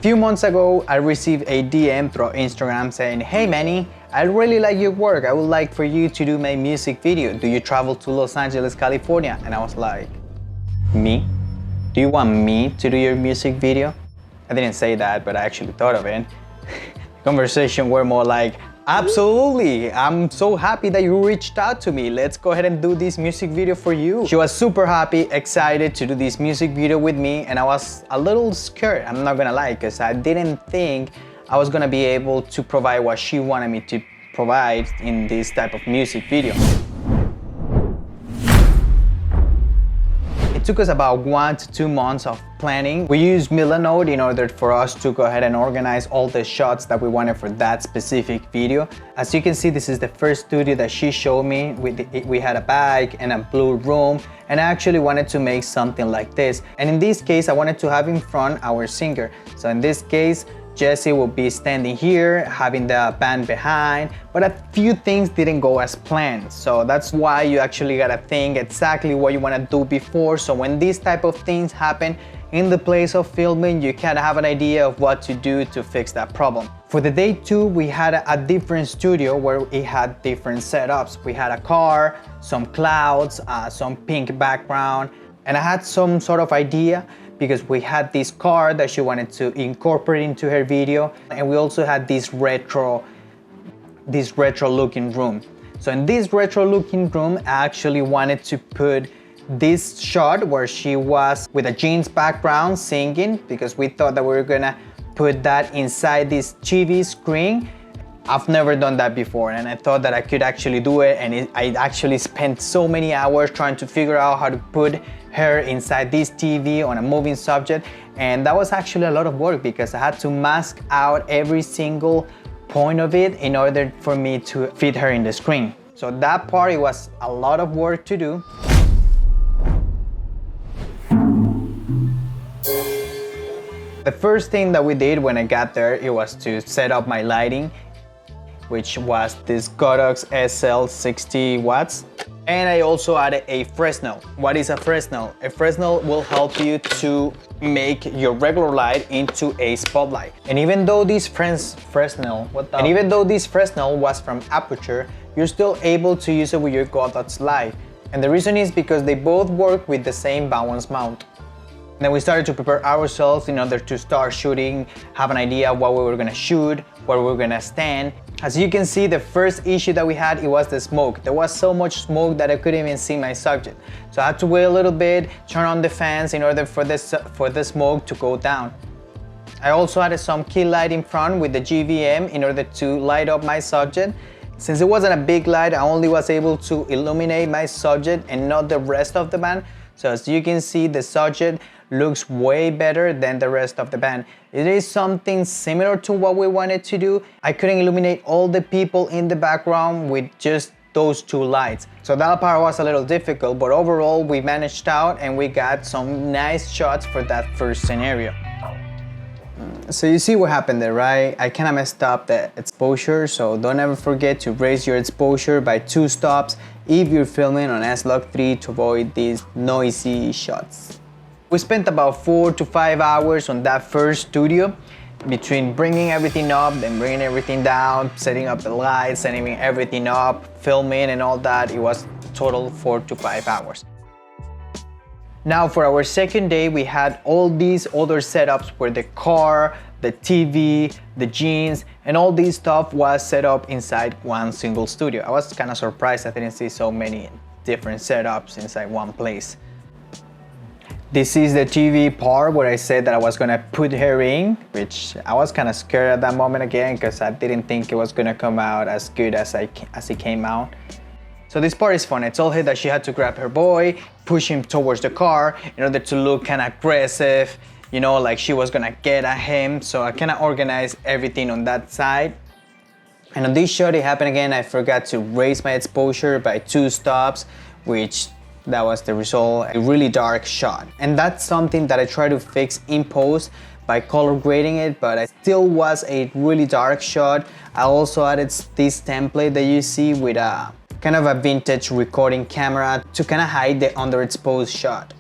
few months ago, I received a DM through Instagram saying, "Hey Manny, I really like your work. I would like for you to do my music video. Do you travel to Los Angeles, California?" And I was like, "Me? Do you want me to do your music video?" I didn't say that, but I actually thought of it. Conversation were more like, "Absolutely, I'm so happy that you reached out to me. Let's go ahead and do this music video for you." She was super happy, excited to do this music video with me, and I was a little scared, I'm not gonna lie, because I didn't think I was gonna be able to provide what she wanted me to provide in this type of music video. It took us about 1 to 2 months of planning. We used Milanote in order for us to go ahead and organize all the shots that we wanted for that specific video. As you can see, this is the first studio that she showed me. We had a bag and a blue room, and I actually wanted to make something like this. And in this case, I wanted to have in front our singer. So in this case, Jesse will be standing here, having the band behind, but a few things didn't go as planned. So that's why you actually gotta think exactly what you wanna do before. So when these type of things happen in the place of filming, you kind of have an idea of what to do to fix that problem. For the day 2, we had a different studio where it had different setups. We had a car, some clouds, some pink background, and I had some sort of idea because we had this car that she wanted to incorporate into her video, and we also had this retro looking room. So in this retro looking room, I actually wanted to put this shot where she was with a jeans background singing, because we thought that we were gonna put that inside this TV screen. I've never done that before, and I thought that I could actually do it, and I actually spent so many hours trying to figure out how to put her inside this TV on a moving subject, and that was actually a lot of work because I had to mask out every single point of it in order for me to fit her in the screen. So that part, it was a lot of work to do. The first thing that we did when I got there, it was to set up my lighting, which was this Godox SL 60 watts. And I also added a Fresnel. What is a Fresnel? A Fresnel will help you to make your regular light into a spotlight. And even though this Fresnel was from Aputure, you're still able to use it with your Godox light. And the reason is because they both work with the same balance mount. Then we started to prepare ourselves in order to start shooting, have an idea of what we were gonna shoot, where we were gonna stand. As you can see, the first issue that we had, it was the smoke. There was so much smoke that I couldn't even see my subject. So I had to wait a little bit, turn on the fans in order for the smoke to go down. I also added some key light in front with the GVM in order to light up my subject. Since it wasn't a big light, I only was able to illuminate my subject and not the rest of the band. So as you can see, the subject looks way better than the rest of the band. It is something similar to what we wanted to do. I couldn't illuminate all the people in the background with just those 2 lights. So that part was a little difficult, but overall we managed out and we got some nice shots for that first scenario. So you see what happened there, right? I kind of messed up the exposure, so don't ever forget to raise your exposure by 2 stops if you're filming on S-Log3 to avoid these noisy shots. We spent about 4 to 5 hours on that first studio, between bringing everything up, then bringing everything down, setting up the lights, setting everything up, filming and all that. It was total 4 to 5 hours. Now for our second day, we had all these other setups where the car, the TV, the jeans, and all this stuff was set up inside one single studio. I was kind of surprised I didn't see so many different setups inside one place. This is the TV part where I said that I was gonna put her in, which I was kind of scared at that moment again because I didn't think it was gonna come out as good as it came out. So this part is fun. I told her that she had to grab her boy, push him towards the car in order to look kind of aggressive, you know, like she was gonna get at him. So I kind of organized everything on that side. And on this shot, it happened again. I forgot to raise my exposure by 2 stops, which that was the result, a really dark shot. And that's something that I try to fix in post by color grading it, but it still was a really dark shot. I also added this template that you see with a kind of a vintage recording camera to kind of hide the underexposed shot.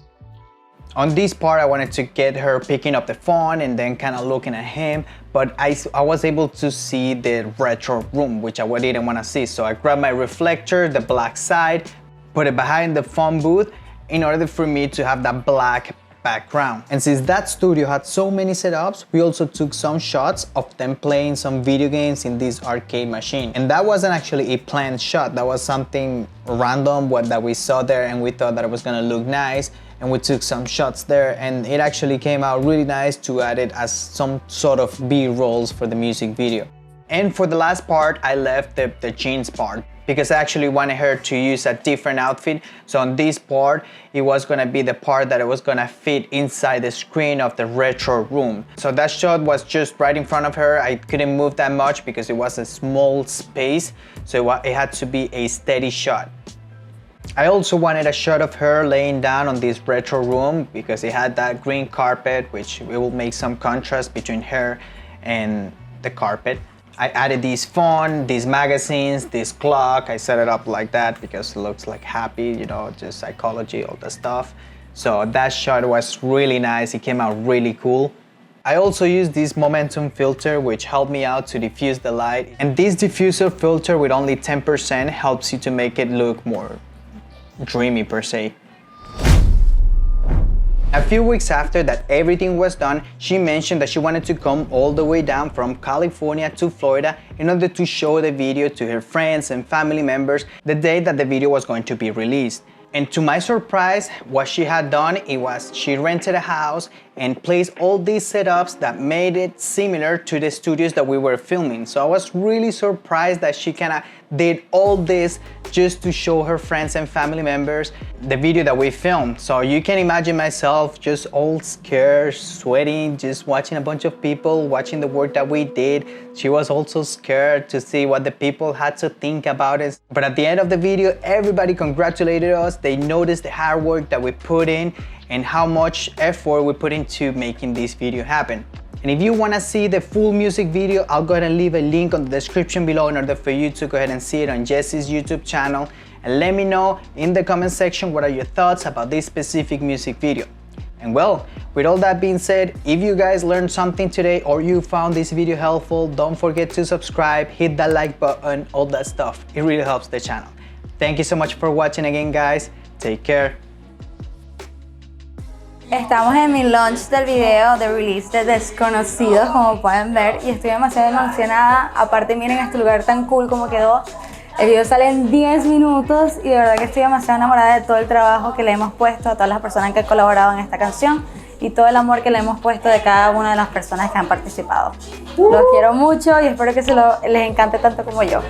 On this part, I wanted to get her picking up the phone and then kind of looking at him, but I was able to see the retro room, which I didn't want to see. So I grabbed my reflector, the black side, put it behind the phone booth in order for me to have that black background. And since that studio had so many setups, we also took some shots of them playing some video games in this arcade machine. And that wasn't actually a planned shot, that was something random that we saw there, and we thought that it was gonna look nice, and we took some shots there, and it actually came out really nice to add it as some sort of B-rolls for the music video. And for the last part, I left the jeans part because I actually wanted her to use a different outfit. So on this part, it was gonna be the part that it was gonna fit inside the screen of the retro room. So that shot was just right in front of her. I couldn't move that much because it was a small space, so it had to be a steady shot. I also wanted a shot of her laying down on this retro room because it had that green carpet, which it will make some contrast between her and the carpet. I added this phone, these magazines, this clock. I set it up like that because it looks like happy, you know, just psychology, all that stuff. So that shot was really nice. It came out really cool. I also used this momentum filter, which helped me out to diffuse the light. And this diffuser filter with only 10% helps you to make it look more dreamy per se. A few weeks after that everything was done, she mentioned that she wanted to come all the way down from California to Florida in order to show the video to her friends and family members the day that the video was going to be released. And to my surprise, what she had done, it was she rented a house and placed all these setups that made it similar to the studios that we were filming. So I was really surprised that she kind of did all this just to show her friends and family members the video that we filmed. So you can imagine myself just all scared, sweating, just watching a bunch of people, watching the work that we did. She was also scared to see what the people had to think about it. But at the end of the video, everybody congratulated us. They noticed the hard work that we put in and how much effort we put into making this video happen. And if you want to see the full music video, I'll go ahead and leave a link on the description below in order for you to go ahead and see it on Jesse's YouTube channel. And let me know in the comment section what are your thoughts about this specific music video. And well, with all that being said, if you guys learned something today or you found this video helpful, don't forget to subscribe, hit that like button, all that stuff. It really helps the channel. Thank you so much for watching again, guys. Take care. Estamos en mi launch del video de release de Desconocidos, como pueden ver, y estoy demasiado emocionada. Aparte, miren este lugar tan cool como quedó. El video sale en 10 minutos y de verdad que estoy demasiado enamorada de todo el trabajo que le hemos puesto a todas las personas que han colaborado en esta canción y todo el amor que le hemos puesto de cada una de las personas que han participado. Los quiero mucho y espero que les encante tanto como yo.